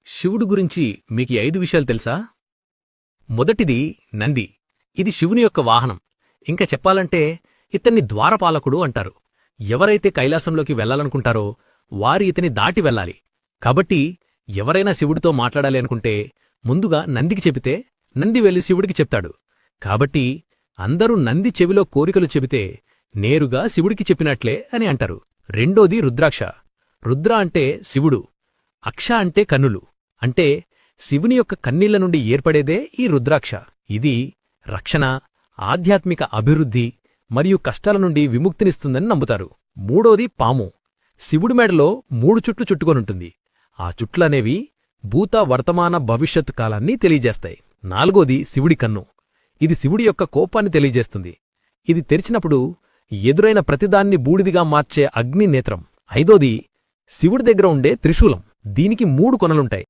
శివుడు గురించి మీకు 5 విషయాలు తెలుసా? మొదటిది నంది. ఇది శివుని యొక్క వాహనం. ఇంకా చెప్పాలంటే ఇతన్ని ద్వారపాలకుడు అంటారు. ఎవరైతే కైలాసంలోకి వెళ్లాలనుకుంటారో వారు ఇతని దాటి వెళ్ళాలి. కాబట్టి ఎవరైనా శివుడితో మాట్లాడాలి అనుకుంటే ముందుగా నందికి చెబితే నంది వెళ్లి శివుడికి చెప్తాడు. కాబట్టి అందరూ నంది చెవిలో కోరికలు చెబితే నేరుగా శివుడికి చెప్పినట్లే అని అంటారు. రెండోది రుద్రాక్ష. రుద్ర అంటే శివుడు, అక్ష అంటే కన్నులు. అంటే శివుని యొక్క కన్నీళ్ల నుండి ఏర్పడేదే ఈ రుద్రాక్ష. ఇది రక్షణ, ఆధ్యాత్మిక అభివృద్ధి మరియు కష్టాల నుండి విముక్తినిస్తుందని నమ్ముతారు. మూడోది పాము. శివుడి మెడలో 3 చుట్లు చుట్టుకొనుంటుంది. ఆ చుట్లనేవి భూత, వర్తమాన, భవిష్యత్తు కాలాన్ని తెలియజేస్తాయి. నాలుగోది శివుడి కన్ను. ఇది శివుడి యొక్క కోపాన్ని తెలియజేస్తుంది. ఇది తెరిచినప్పుడు ఎదురైన ప్రతిదాన్ని బూడిదిగా మార్చే అగ్ని నేత్రం. ఐదోది శివుడి దగ్గర ఉండే త్రిశూలం. దీనికి 3 కొనలుంటాయి.